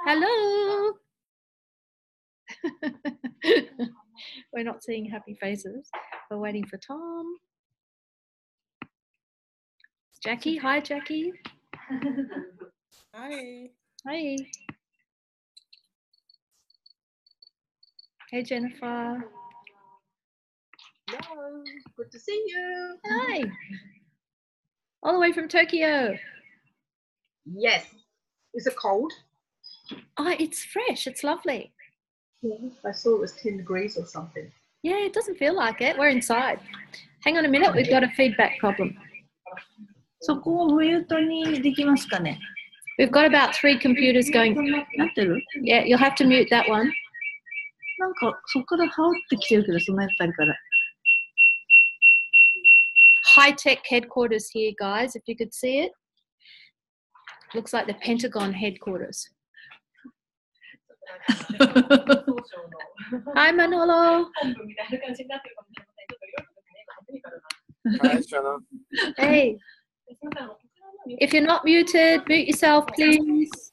Hello. We're not seeing happy faces. We're waiting for Tom. Jackie. Hi, Jackie. Hi. Hi. Hey, Jennifer. Hello. Good to see you. Hi. All the way from Tokyo. Yes. Is it cold? Oh, it's fresh. It's lovely. Yeah. I saw it was 10 degrees or something. Yeah, it doesn't feel like it. We're inside. Hang on a minute. We've got a feedback problem. そこをミュートにできますかね We've got about 3 computers going. なってる Yeah, you'll have to mute that one. なんかそこから羽織ってきてるけどそのやっぱりから High-tech headquarters here, guys, if you could see it. Looks like the Pentagon headquarters. Hi, Manolo. Hi, Jenna. Hey. If you're not muted, mute yourself, please.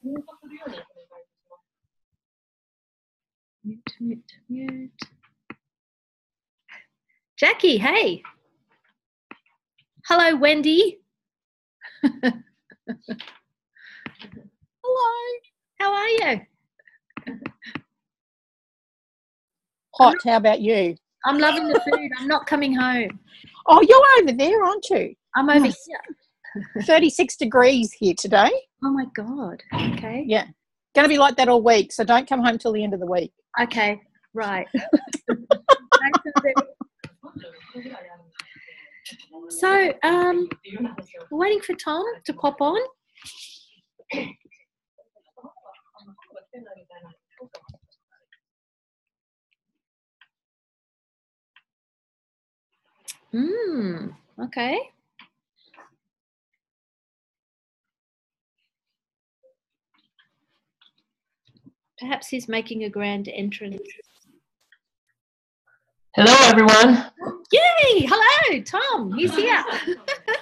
Mute. Jackie, hey. Hello, Wendy. Hello. How are you? Hot. How about you? I'm loving the food. I'm not coming home. Oh, you're over there, aren't you? I'm over Nice. here. 36 degrees here today. Oh, my God. Okay. Yeah. Going to be like that all week, so don't come home till the end of the week. Okay. Right. Thanks, Wendy. So, we're waiting for Tom to pop on. Okay. Perhaps he's making a grand entrance. Hello, everyone. Yay! Hello, Tom. He's here.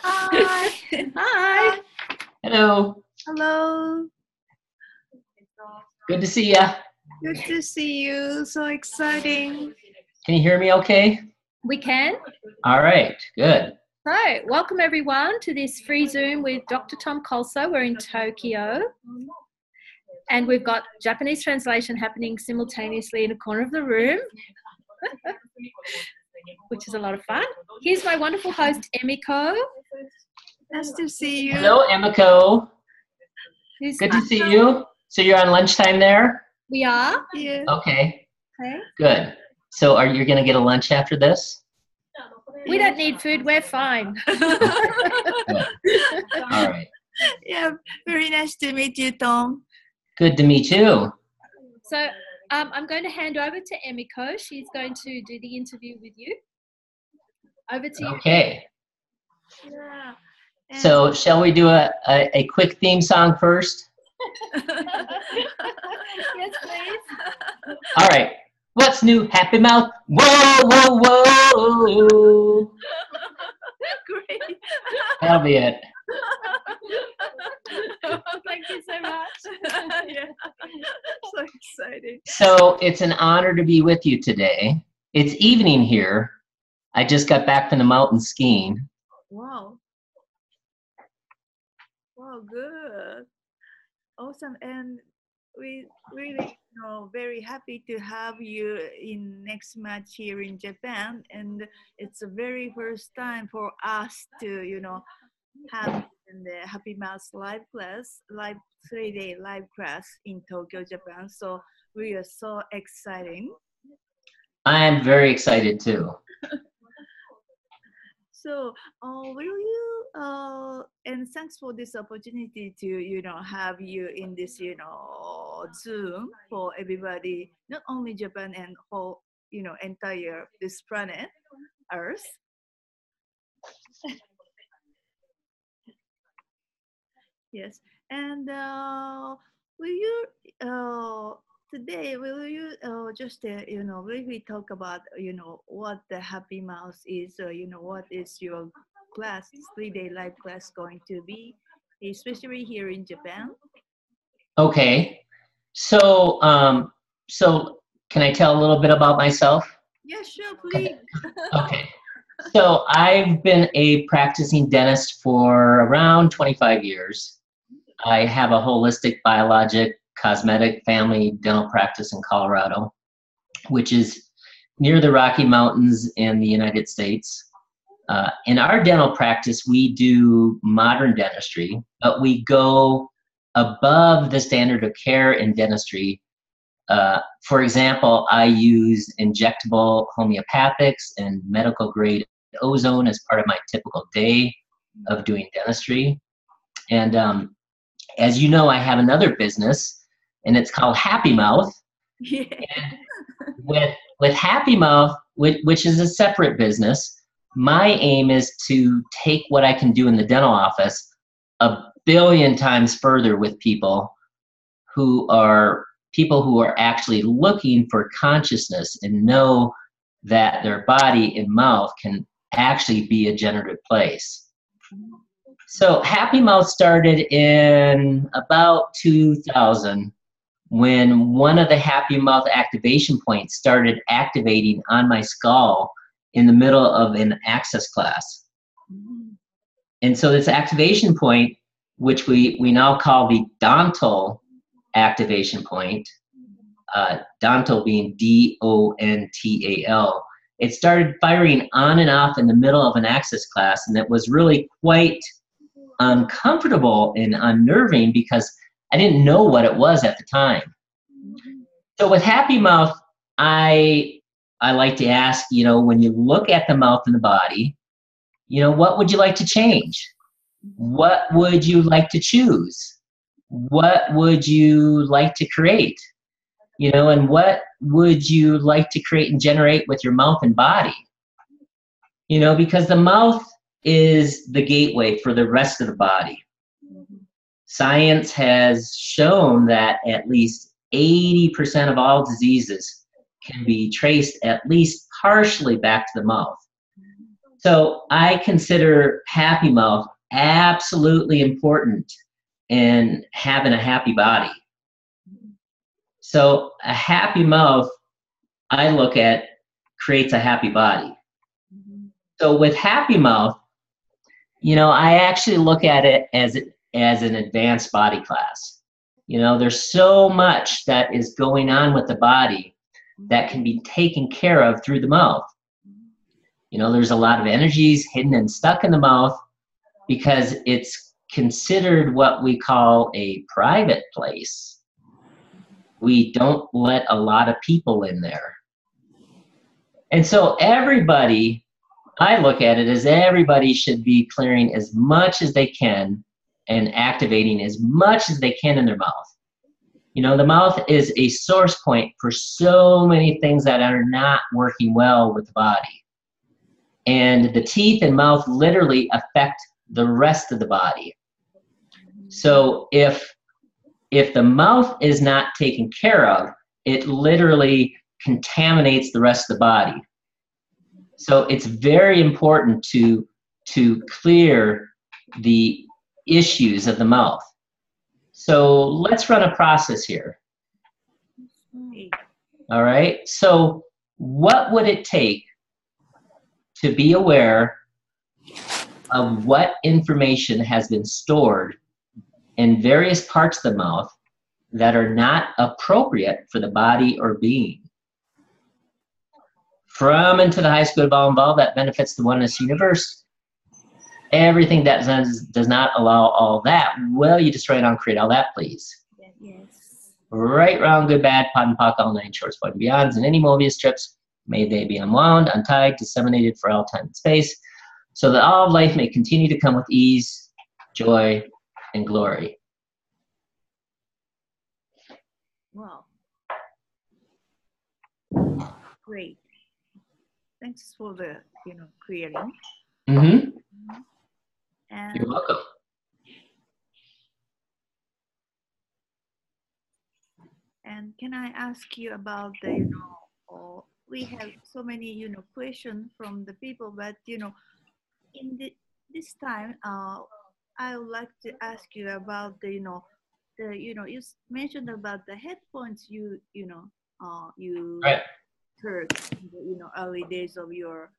Hi. Hi. Hello. Hello. Good to see ya. Good to see you. So exciting. Can you hear me okay? We can. All right, good. So, welcome everyone to this free Zoom with Dr. Tom Kolso. We're in Tokyo. And we've got Japanese translation happening simultaneously in a corner of the room, which is a lot of fun. Here's my wonderful host, Emiko. Nice to see you. Hello, Emiko. Who's Good to see you. So you're on lunchtime there? We are. Yeah. Okay, Okay. good. So are you going to get a lunch after this? We don't need food. We're fine. All right. Yeah. Very nice to meet you, Tom. Good to meet you. So I'm going to hand over to Emiko. She's going to do the interview with you. Over to you. Okay. Yeah. So shall we do a quick theme song first? Yes, please. All right. What's new? Happy Mouth. Whoa, whoa, whoa. Great. That'll be it. Thank you so much. Yeah. So exciting. So it's an honor to be with you today. It's evening here. I just got back from the mountain skiing. Wow. Wow, good. Awesome. And we really very happy to have you in next match here in Japan. And it's the very first time for us to, have in the Happy Mouse live class, live 3-day live class in Tokyo, Japan. So we are so exciting. I'm very excited too. So, will you, and thanks for this opportunity to, have you in this, Zoom for everybody, not only Japan and whole, entire this planet, Earth. Yes, and will you, today, will you just, really talk about, what the Happy Mouse is, what is your class, 3-day live class going to be, especially here in Japan? Okay. So, so can I tell a little bit about myself? Yeah, sure, please. Okay. So I've been a practicing dentist for around 25 years. I have a holistic biologic cosmetic family dental practice in Colorado, which is near the Rocky Mountains in the United States. In our dental practice, we do modern dentistry, but we go above the standard of care in dentistry. For example, I use injectable homeopathics and medical grade ozone as part of my typical day of doing dentistry. And as you know, I have another business, and it's called Happy Mouth. Yeah. And with Happy Mouth, which is a separate business, my aim is to take what I can do in the dental office 1 billion times further with people who are actually looking for consciousness and know that their body and mouth can actually be a generative place. So Happy Mouth started in about 2000 when one of the Happy Mouth activation points started activating on my skull in the middle of an access class. And so this activation point, which we now call the Dontal activation point, Dontal being D-O-N-T-A-L, it started firing on and off in the middle of an access class, and it was really quite uncomfortable and unnerving because I didn't know what it was at the time. So with Happy Mouth, I like to ask, when you look at the mouth and the body, what would you like to change? What would you like to choose? What would you like to create? And what would you like to create and generate with your mouth and body? Because the mouth is the gateway for the rest of the body. Science has shown that at least 80% of all diseases can be traced at least partially back to the mouth. So I consider Happy Mouth absolutely important in having a happy body. So a happy mouth, I look at, creates a happy body. So with Happy Mouth, I actually look at it as an advanced body class. There's so much that is going on with the body that can be taken care of through the mouth. There's a lot of energies hidden and stuck in the mouth because it's considered what we call a private place. We don't let a lot of people in there. And so everybody, I look at it as everybody should be clearing as much as they can and activating as much as they can in their mouth. The mouth is a source point for so many things that are not working well with the body. And the teeth and mouth literally affect the rest of the body. So if the mouth is not taken care of, it literally contaminates the rest of the body. So it's very important to clear the issues of the mouth. So let's run a process here. All right, so what would it take to be aware of what information has been stored in various parts of the mouth that are not appropriate for the body or being? From and to the highest good of all involved that benefits the oneness universe. Everything that does not allow all that, will you destroy and uncreate all that, please? Yes. Right, wrong, good, bad, pot and pock, all 9 shorts, point and beyonds, and any Mobius strips, may they be unwound, untied, disseminated for all time and space, so that all of life may continue to come with ease, joy, and glory. Wow. Great. Thanks for the clearing. Mm-hmm. And You're welcome. And can I ask you about the we have so many questions from the people, but in this time I would like to ask you about the you know, you mentioned about the head points you know, you Right. heard in the, you know, early days of your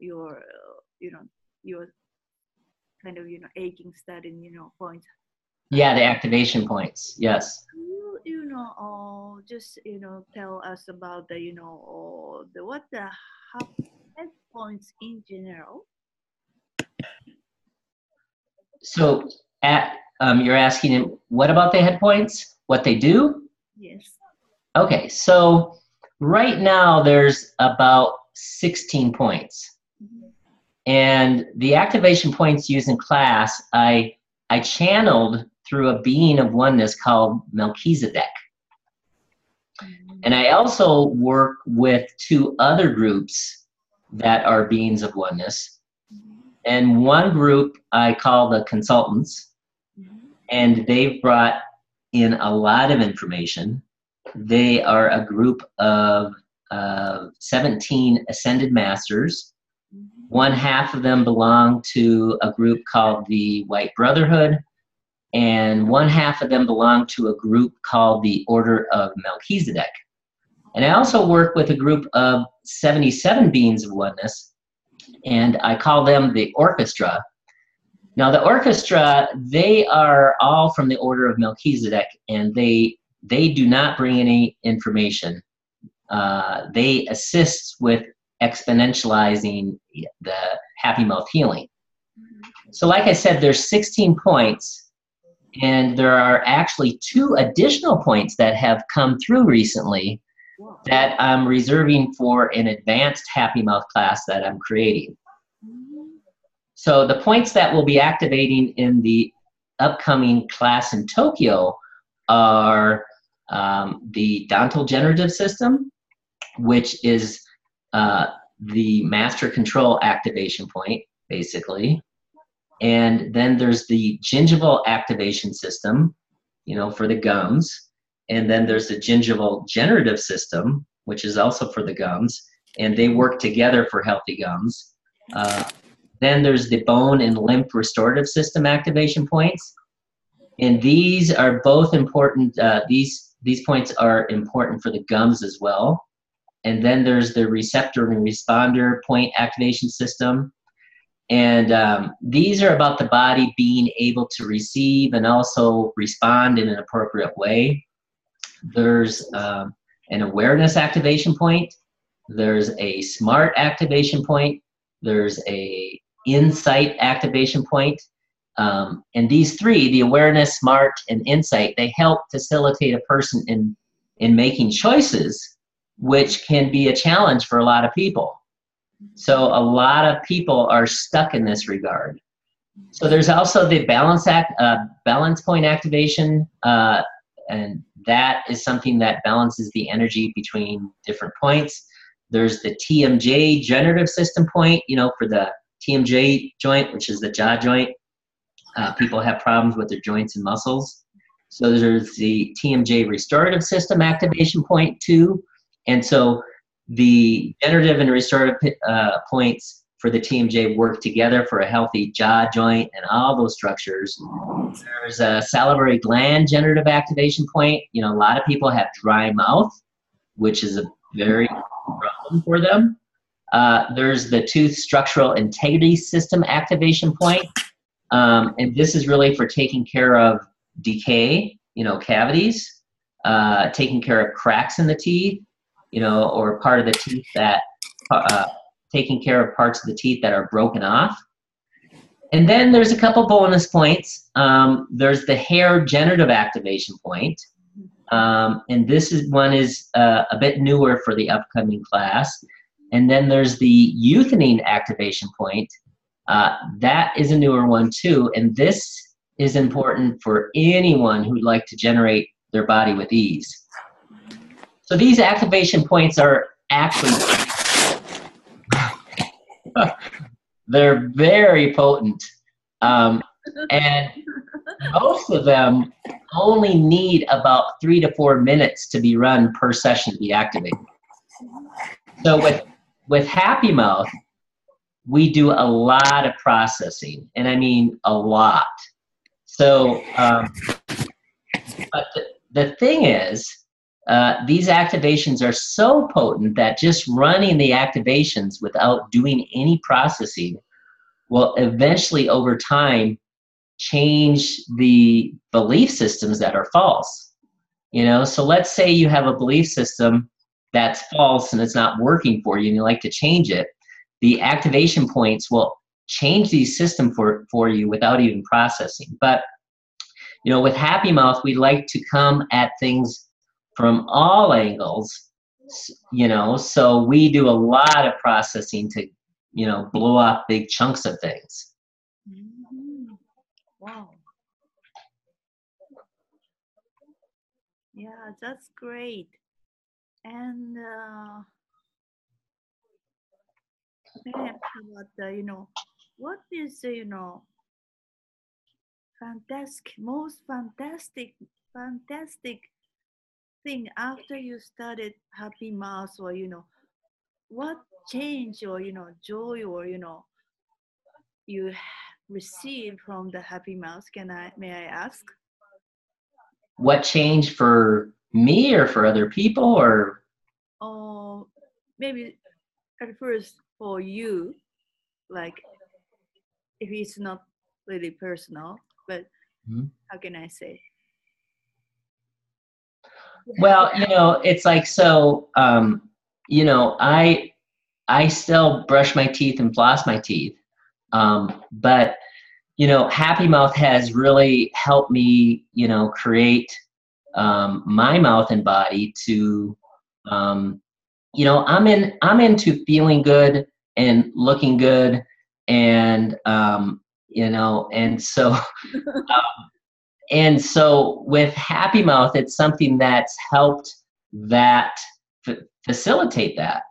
you know, your kind of, you know, aching studying, you know, points. Yeah, the activation points. Yes. You know, just, you know, tell us about the, you know, the what the head points in general. So you're asking him, what about the head points? What they do? Yes. Okay, so right now there's about 16 points. And the activation points used in class, I channeled through a being of oneness called Melchizedek. And I also work with 2 other groups that are beings of oneness. And one group I call the consultants, and they've brought in a lot of information. They are a group of 17 ascended masters. One half of them belong to a group called the White Brotherhood, and one half of them belong to a group called the Order of Melchizedek. And I also work with a group of 77 beings of oneness, and I call them the Orchestra. Now the Orchestra, they are all from the Order of Melchizedek, and they do not bring any information. They assist with exponentializing the happy mouth healing. So like I said, there's 16 points, and there are actually 2 additional points that have come through recently that I'm reserving for an advanced happy mouth class that I'm creating. So the points that we'll be activating in the upcoming class in Tokyo are the Dantal generative system, which is the master control activation point, basically. And then there's the gingival activation system, you know, for the gums. And then there's the gingival generative system, which is also for the gums. And they work together for healthy gums. Then there's the bone and lymph restorative system activation points. And these are both important. These points are important for the gums as well. And then there's the receptor and responder point activation system. And these are about the body being able to receive and also respond in an appropriate way. There's an awareness activation point. There's a smart activation point. There's a insight activation point. And these 3, the awareness, smart, and insight, they help facilitate a person in making choices, which can be a challenge for a lot of people. So a lot of people are stuck in this regard. So there's also the balance point activation, and that is something that balances the energy between different points. There's the TMJ generative system point, you know, for the TMJ joint, which is the jaw joint. People have problems with their joints and muscles. So there's the TMJ restorative system activation point too. And so the generative and restorative points for the TMJ work together for a healthy jaw joint and all those structures. There's a salivary gland generative activation point. You know, a lot of people have dry mouth, which is a very problem for them. There's the tooth structural integrity system activation point. And this is really for taking care of decay, you know, cavities, taking care of cracks in the teeth, you know, or part of the teeth that, taking care of parts of the teeth that are broken off. And then there's a couple bonus points. There's the hair generative activation point. And this one is a bit newer for the upcoming class. And then there's the euthynine activation point. That is a newer one too. And this is important for anyone who'd like to generate their body with ease. So these activation points are actually, they're very potent. And most of them only need about 3 to 4 minutes to be run per session to be activated. So with Happy Mouth, we do a lot of processing, and I mean a lot. So But the thing is, these activations are so potent that just running the activations without doing any processing will eventually, over time, change the belief systems that are false. You know, so let's say you have a belief system that's false and it's not working for you and you like to change it. The activation points will change the system for you without even processing. But, you know, with Happy Mouth, we like to come at things from all angles, you know, so we do a lot of processing to, you know, blow off big chunks of things. Mm-hmm. Wow. Yeah, that's great. And may I ask about the, you know, what is the, you know, most fantastic thing after you started Happy Mouth, or, you know, what change or, you know, joy or, you know, you received from the Happy Mouth? May I ask? What changed for me or for other people, or? Or maybe at first for you, like if it's not really personal, but how can I say? Well, you know, it's like, so, you know, I still brush my teeth and floss my teeth. But, you know, Happy Mouth has really helped me, you know, create my mouth and body to, you know, I'm into feeling good and looking good, and, you know, and so, and so with Happy Mouth, it's something that's helped that facilitate that.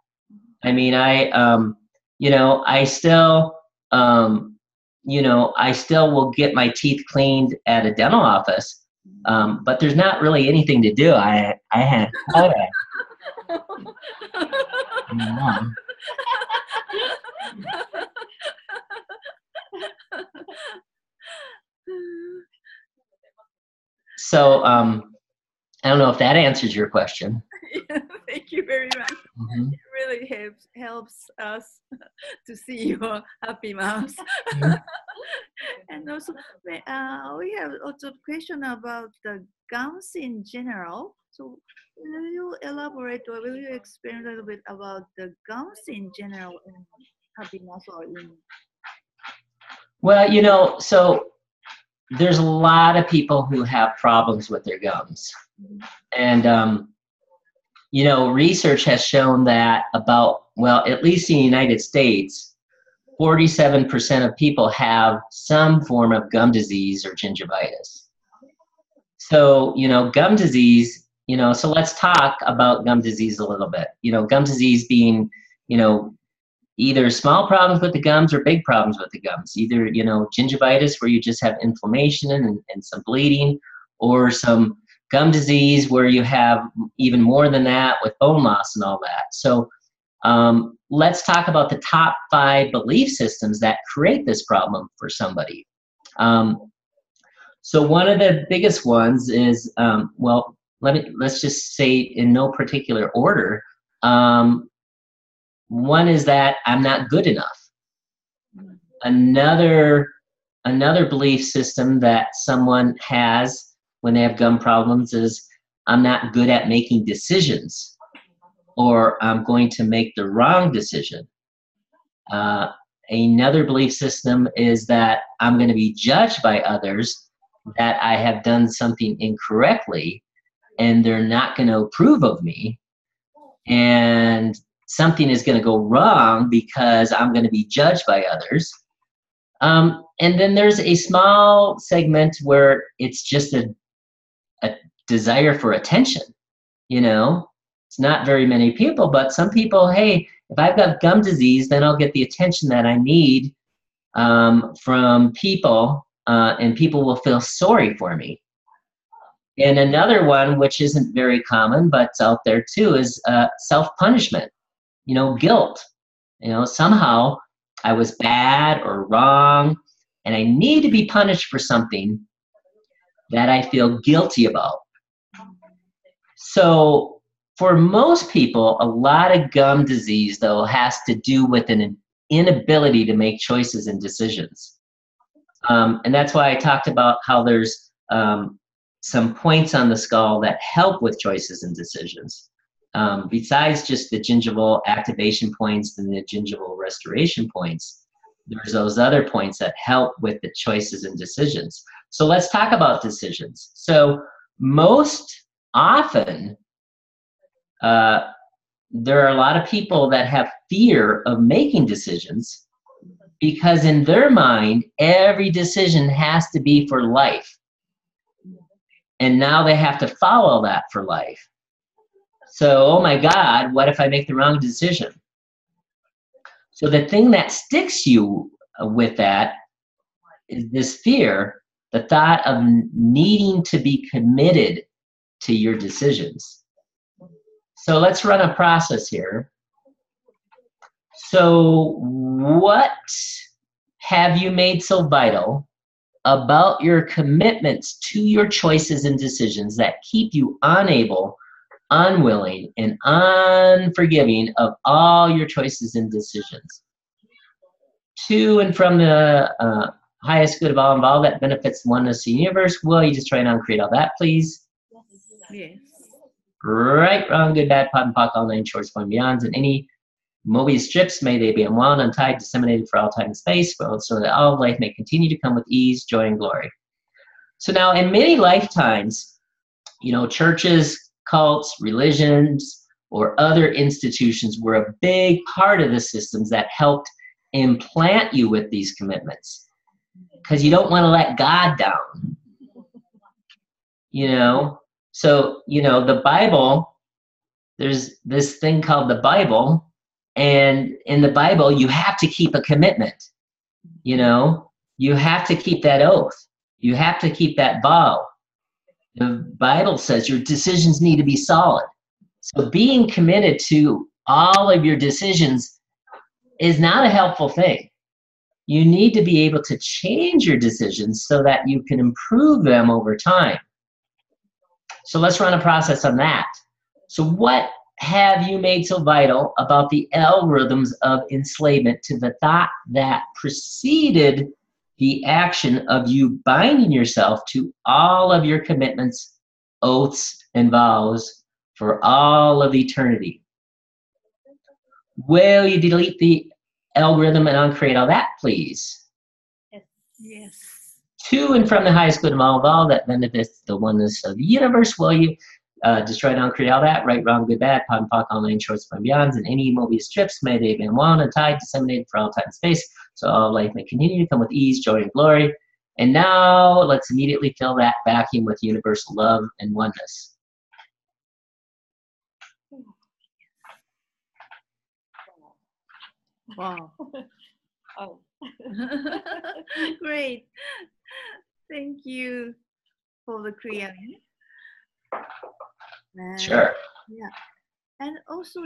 I mean, you know, I still, you know, I still will get my teeth cleaned at a dental office, but there's not really anything to do. I had So, I don't know if that answers your question. Yeah, thank you very much. Mm-hmm. It really helps us to see your Happy Mouth. Mm-hmm. And also, we have also a question about the gums in general. So, will you elaborate or will you explain a little bit about the gums in general in Happy Mouth or in? Well, you know, so there's a lot of people who have problems with their gums. And, you know, research has shown that at least in the United States, 47% of people have some form of gum disease or gingivitis. So, you know, gum disease, you know, so let's talk about gum disease a little bit. You know, gum disease being, you know, either small problems with the gums or big problems with the gums. Either, you know, gingivitis where you just have inflammation and some bleeding, or some gum disease where you have even more than that with bone loss and all that. So let's talk about the top 5 belief systems that create this problem for somebody. So one of the biggest ones is, well, let's just say in no particular order. One is that I'm not good enough. Another belief system that someone has when they have gum problems is I'm not good at making decisions, or I'm going to make the wrong decision. Another belief system is that I'm going to be judged by others that I have done something incorrectly, and they're not going to approve of me, and something is going to go wrong because I'm going to be judged by others. And then there's a small segment where it's just a desire for attention. You know, it's not very many people, but some people, hey, if I've got gum disease, then I'll get the attention that I need from people, and people will feel sorry for me. And another one, which isn't very common, but it's out there too, is self-punishment. You know, guilt. You know, somehow I was bad or wrong, and I need to be punished for something. that I feel guilty about. So for most people, a lot of gum disease, though, has to do with an inability to make choices and decisions. And that's why I talked about how there's some points on the skull that help with choices and decisions. Besides just the gingival activation points and the gingival restoration points, there's those other points that help with the choices and decisions. So let's talk about decisions. So most often, there are a lot of people that have fear of making decisions because in their mind, every decision has to be for life. And now they have to follow that for life. So, oh my God, what if I make the wrong decision? So the thing that sticks you with that is this fear, the thought of needing to be committed to your decisions. So let's run a process here. So what have you made so vital about your commitments to your choices and decisions that keep you unable, unwilling, and unforgiving of all your choices and decisions? To and from the highest good of all and all that benefits the oneness of the universe. Will you just try and uncreate all that, please? Yes. Right, wrong, good, bad, pot and pock, all 9 shorts, going beyonds, and any Mobius strips, may they be unwound, untied, disseminated for all time and space, so that all of life may continue to come with ease, joy, and glory. So now, in many lifetimes, you know, churches, cults, religions, or other institutions were a big part of the systems that helped implant you with these commitments, because you don't want to let God down, you know. So, you know, the Bible, there's this thing called the Bible, and in the Bible, you have to keep a commitment, you know. You have to keep that oath. You have to keep that vow. The Bible says your decisions need to be solid. So being committed to all of your decisions is not a helpful thing. You need to be able to change your decisions so that you can improve them over time. So let's run a process on that. So what have you made so vital about the algorithms of enslavement to the thought that preceded the action of you binding yourself to all of your commitments, oaths, and vows for all of eternity? Will you delete the algorithm and uncreate all that, please? Yes. To and from the highest good of all that benefits the oneness of the universe, will you destroy and uncreate all that, right, wrong, good, bad, pot and pock, all 9 shorts, and beyonds, and any Mobius strips, may they be unwound and tied, disseminated for all time and space, so all life may continue to come with ease, joy, and glory. And now let's immediately fill that vacuum with universal love and oneness. Wow. Oh. Great. Thank you for the creating. Sure. Yeah. And also,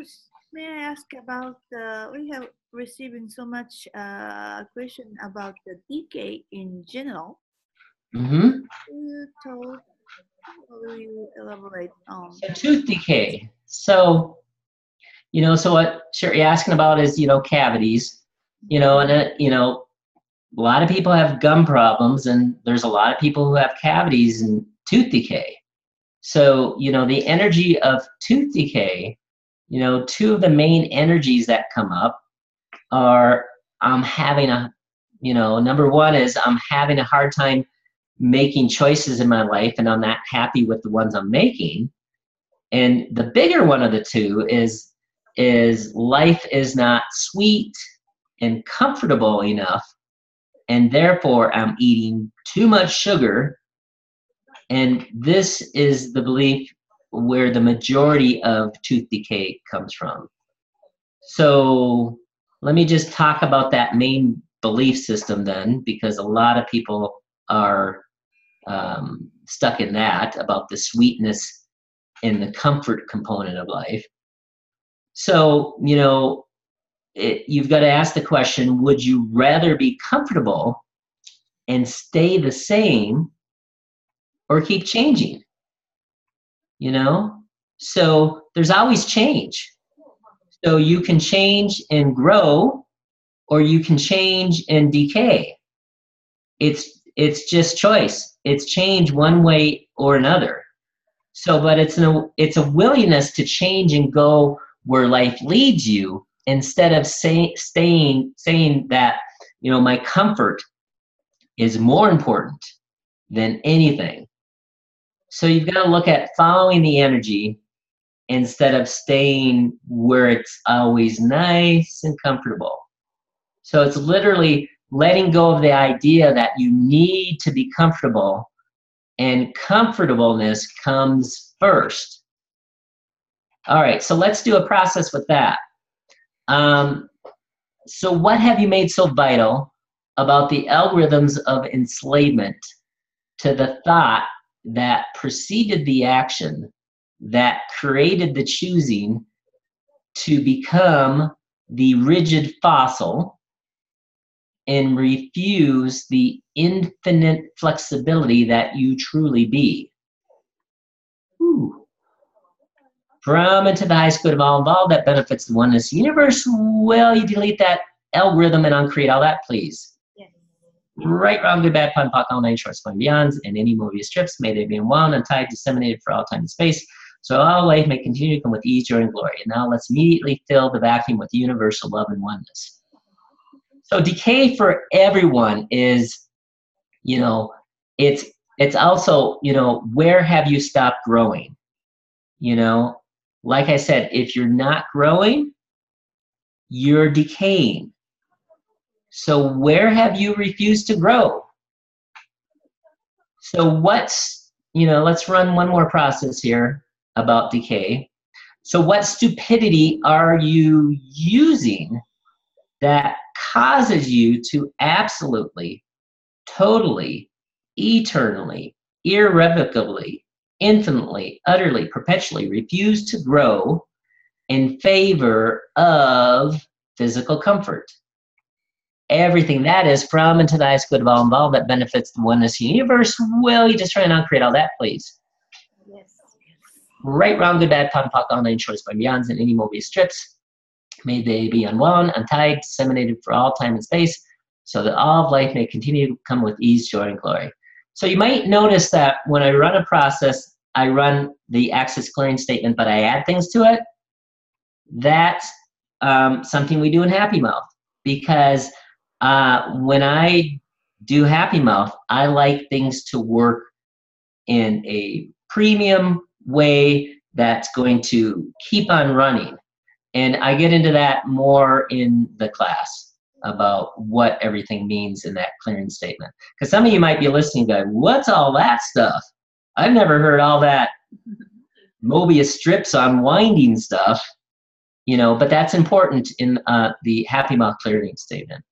may I ask about we have received so much question about the decay in general. Mm-hmm. Will you elaborate on? So tooth decay. So, you know, so what you're asking about is, you know, cavities, you know, and, you know, a lot of people have gum problems, and there's a lot of people who have cavities and tooth decay. So, you know, the energy of tooth decay, you know, 2 of the main energies that come up are I'm having a, you know, number 1 is I'm having a hard time making choices in my life, and I'm not happy with the ones I'm making. And the bigger one of the 2 is life is not sweet and comfortable enough, and therefore I'm eating too much sugar. And this is the belief where the majority of tooth decay comes from. So let me just talk about that main belief system then, because a lot of people are stuck in that, about the sweetness and the comfort component of life. So, you know, you've got to ask the question, would you rather be comfortable and stay the same, or keep changing. You know? So there's always change. So you can change and grow, or you can change and decay. It's just choice. It's change one way or another. So, but it's a willingness to change and go where life leads you, instead of saying that, you know, my comfort is more important than anything. So you've got to look at following the energy instead of staying where it's always nice and comfortable. So it's literally letting go of the idea that you need to be comfortable, and comfortableness comes first. All right, so let's do a process with that. So what have you made so vital about the algorithms of enslavement to the thought that preceded the action that created the choosing to become the rigid fossil and refuse the infinite flexibility that you truly be? Ooh. From and to the highest good of all involved that benefits the oneness universe, will you delete that algorithm and uncreate all that, please? Yes. Right, wrong, good, bad, fun, POC, all nine shorts, fun, beyonds, and any Mobius strips, may they be unwound, untied, disseminated for all time and space, so all life may continue to come with ease, joy, and glory. And now let's immediately fill the vacuum with universal love and oneness. So decay for everyone is, you know, it's also, you know, where have you stopped growing? You know, like I said, if you're not growing, you're decaying. So where have you refused to grow? So what's, you know, let's run one more process here about decay. So what stupidity are you using that causes you to absolutely, totally, eternally, irrevocably, infinitely, utterly, perpetually refuse to grow in favor of physical comfort? Everything that is from and to the highest good of all involved that benefits the oneness universe, will you just try and uncreate all that, please? Yes. Right, wrong, good, bad, POC, all nine shorts, by beyonds, and any Mobius strips, may they be unwound, untied, disseminated for all time and space, so that all of life may continue to come with ease, joy, and glory. So you might notice that when I run a process, I run the access clearing statement, but I add things to it. That's something we do in Happy Mouth, because when I do Happy Mouth, I like things to work in a premium way that's going to keep on running. And I get into that more in the class about what everything means in that clearing statement. Because some of you might be listening going, what's all that stuff? I've never heard all that Mobius strips unwinding stuff, you know, but that's important in the Happy Mouth clearing statement.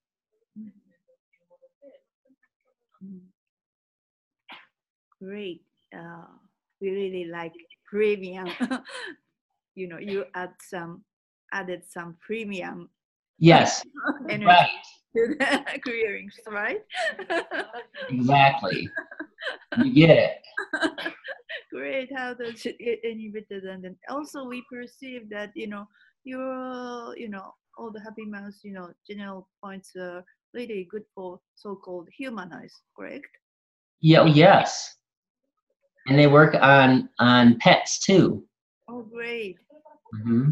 Great. We really like premium. You know, you added some premium Yes, energy right, to the clearings, right? exactly. You get it. Great. How does it get any better than that? Also, we perceive that, you know, all the Happy Mouth, you know, general points are really good for so-called humanoids, correct? Yeah, yes. And they work on pets too. Oh, great. Mm-hmm.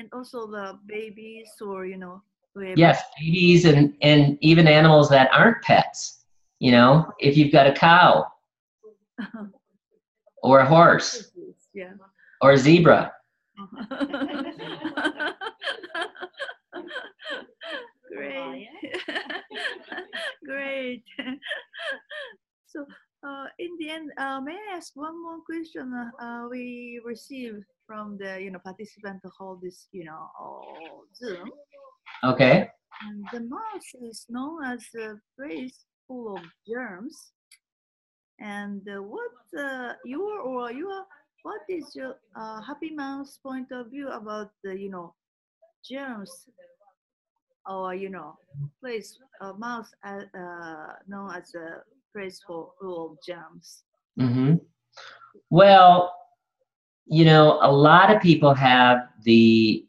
And also the babies, or, you know, whoever. Yes, babies and even animals that aren't pets. You know, if you've got a cow or a horse Yeah. or a zebra. Great. Great. So in the end, may I ask one more question we received from the, you know, participant to hold this, you know, Zoom. Okay. And the mouth is known as a place full of germs. And what is your Happy Mouth's point of view about the, you know, germs, or, you know, place mouth known as a place full of germs? Mm-hmm. Well, you know, a lot of people have the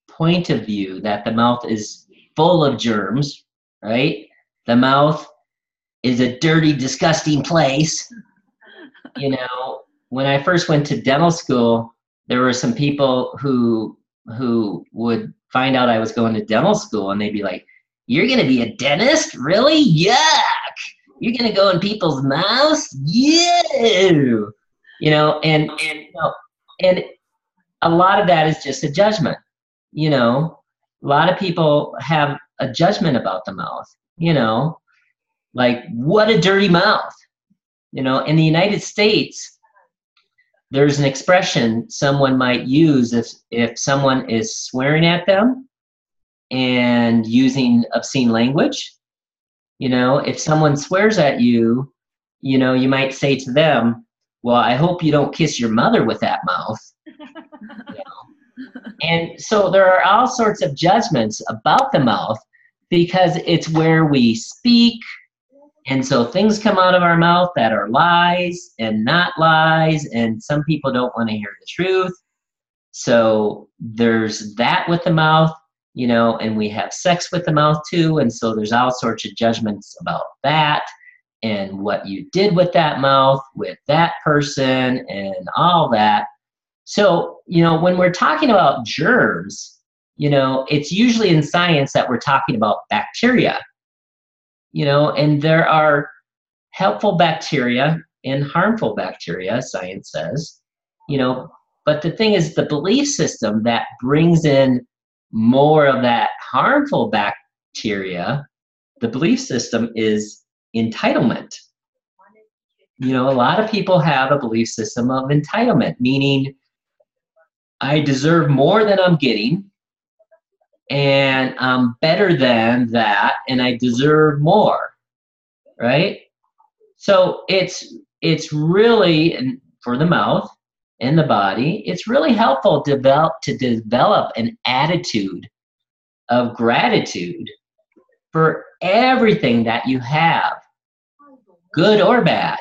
point of view that the mouth is full of germs, right? The mouth is a dirty, disgusting place. You know, when I first went to dental school, there were some people who would find out I was going to dental school, and they'd be like, "You're going to be a dentist? Really? Yuck! You're going to go in people's mouths? You!" You know, and a lot of that is just a judgment. You know, a lot of people have a judgment about the mouth. You know, like, what a dirty mouth. You know, in the United States, there's an expression someone might use if someone is swearing at them and using obscene language. You know, if someone swears at you, you know, you might say to them, "Well, I hope you don't kiss your mother with that mouth." You know? And so there are all sorts of judgments about the mouth because it's where we speak. And so things come out of our mouth that are lies and not lies, and some people don't want to hear the truth. So there's that with the mouth, you know, and we have sex with the mouth too, and so there's all sorts of judgments about that and what you did with that mouth, with that person, and all that. So, you know, when we're talking about germs, you know, it's usually in science that we're talking about bacteria. You know, and there are helpful bacteria and harmful bacteria, science says, you know, but the thing is the belief system that brings in more of that harmful bacteria, the belief system is entitlement. You know, a lot of people have a belief system of entitlement, meaning I deserve more than I'm getting, and I'm better than that, and I deserve more, right? So it's really, for the mouth and the body, it's really helpful to develop an attitude of gratitude for everything that you have, good or bad.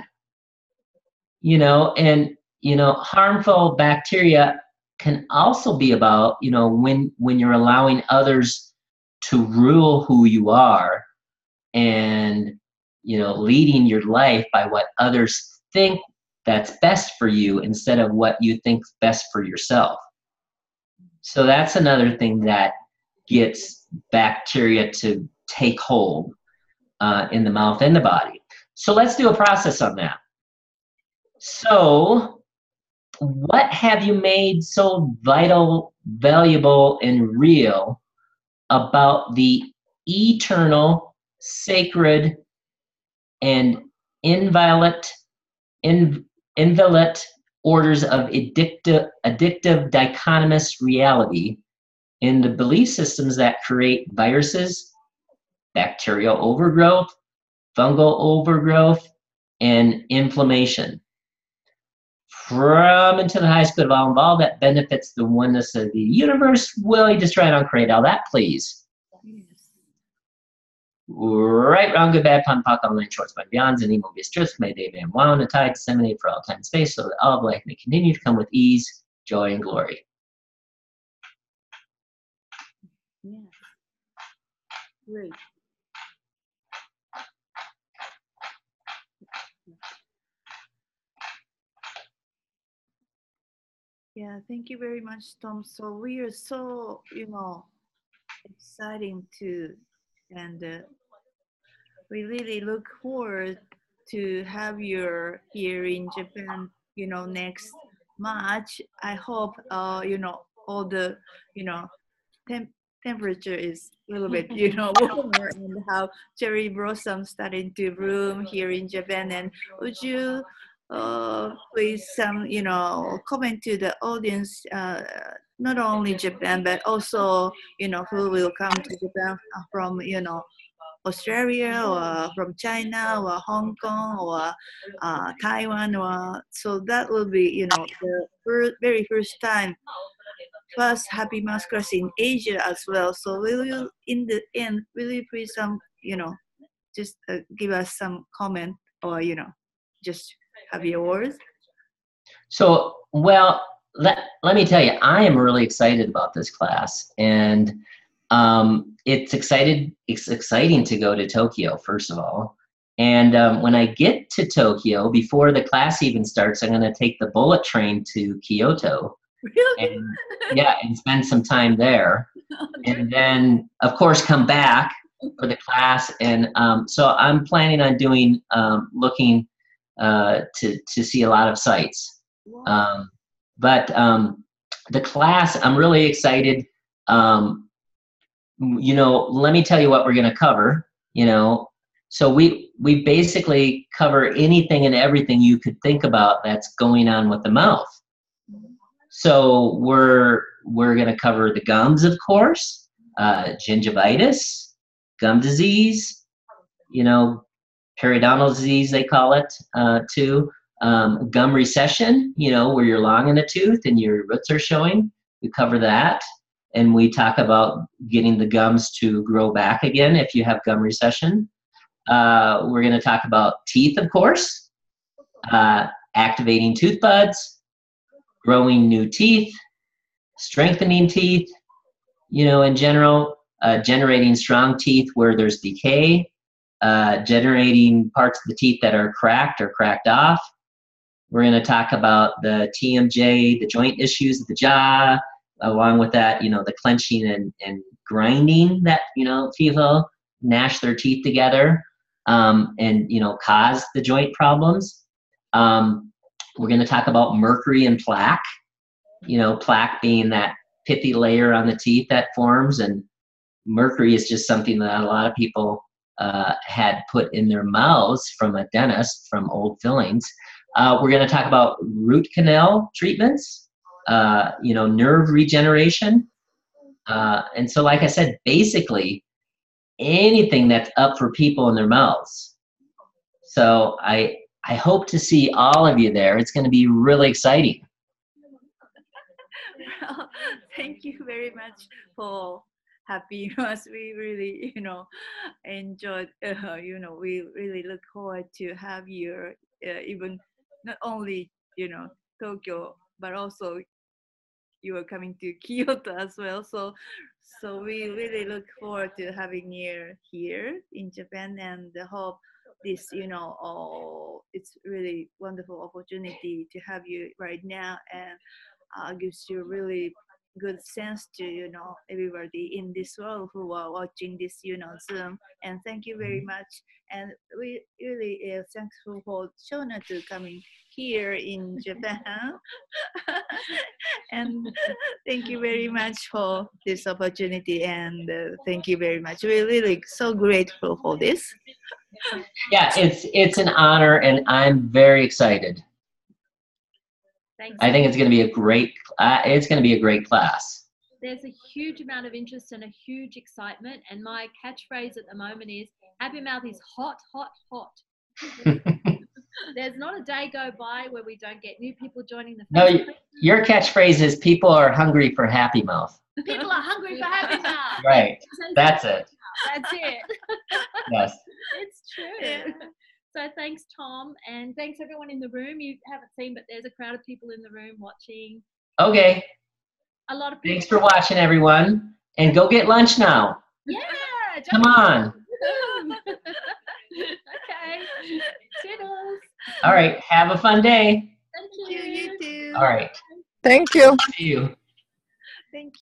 You know, and you know, harmful bacteria can also be about, you know, when you're allowing others to rule who you are and, you know, leading your life by what others think that's best for you instead of what you think's best for yourself. So that's another thing that gets bacteria to take hold in the mouth and the body. So let's do a process on that. So what have you made so vital, valuable, and real about the eternal, sacred, and inviolate orders of addictive dichotomous reality in the belief systems that create viruses, bacterial overgrowth, fungal overgrowth, and inflammation? From and to the highest good of all that benefits the oneness of the universe. Will you just try and uncreate all that, please? Yes. Right, wrong, good, bad, pun, pock, online, shorts, by beyonds, and evil, be truth, may they, man, wow, and a tide disseminate for all time and space, so that all of life may continue to come with ease, joy, and glory. Yes. Great. Yeah, thank you very much, Tom. So we are so, you know, exciting to, and we really look forward to have you here in Japan, you know, next March. I hope, you know, all the, you know, temperature is a little bit, you know, warmer, and how cherry blossom starting to bloom here in Japan. And would you please some, you know, comment to the audience, not only Japan, but also, you know, who will come to Japan from, you know, Australia or from China or Hong Kong or Taiwan, or so that will be, you know, the very first time, first Happy Mouse class in Asia as well. So will you, in the end, will you please you know, just give us some comment, or, you know, just have your words. So, well, let me tell you, I am really excited about this class, and it's exciting to go to Tokyo, first of all. And when I get to Tokyo, before the class even starts, I'm going to take the bullet train to Kyoto. Really? And, yeah, and spend some time there. And then, of course, come back for the class. And so I'm planning on doing, looking to see a lot of sites. But the class, I'm really excited. You know, let me tell you what we're going to cover, you know. So we basically cover anything and everything you could think about that's going on with the mouth. So we're going to cover the gums, of course, gingivitis, gum disease, you know, periodontal disease they call it too. Gum recession, you know, where you're long in a tooth and your roots are showing. We cover that. And we talk about getting the gums to grow back again if you have gum recession. We're going to talk about teeth, of course, activating tooth buds, growing new teeth, strengthening teeth, you know, in general, generating strong teeth where there's decay, generating parts of the teeth that are cracked or cracked off. We're going to talk about the TMJ, the joint issues of the jaw, along with that, you know, the clenching and grinding that, you know, people gnash their teeth together and, you know, cause the joint problems. We're going to talk about mercury and plaque, you know, plaque being that pithy layer on the teeth that forms, and mercury is just something that a lot of people had put in their mouths from a dentist from old fillings. We're going to talk about root canal treatments, you know, nerve regeneration. And so, like I said, basically anything that's up for people in their mouths. So I hope to see all of you there. It's going to be really exciting. Well, thank you very much for having us. We really, you know, enjoyed, you know, we really look forward to have you, even not only, you know, Tokyo, but also you are coming to Kyoto as well. So we really look forward to having you here in Japan, and hope this, you know, it's really wonderful opportunity to have you right now, and gives you really good sense to, you know, everybody in this world who are watching this, you know, Zoom. And thank you very much. And we really thankful for Shona to coming here in Japan. And thank you very much for this opportunity, and thank you very much. We're really so grateful for this. Yeah, it's an honor, and I'm very excited. Thanks. I think it's going to be a great. It's going to be a great class. There's a huge amount of interest and a huge excitement, and my catchphrase at the moment is Happy Mouth is hot, hot, hot. There's not a day go by where we don't get new people joining the No, Facebook. your catchphrase is people are hungry for Happy Mouth. People are hungry for Happy Mouth. Right. That's it. That's it. Yes. It's true. Yeah. So thanks, Tom, and thanks everyone in the room. You haven't seen, but there's a crowd of people in the room watching. Okay. A lot of people. Thanks for watching, everyone. And go get lunch now. Yeah. Come on. Okay. Toodles. All right. Have a fun day. Thank You too. All right. Thank you. See you. Thank you.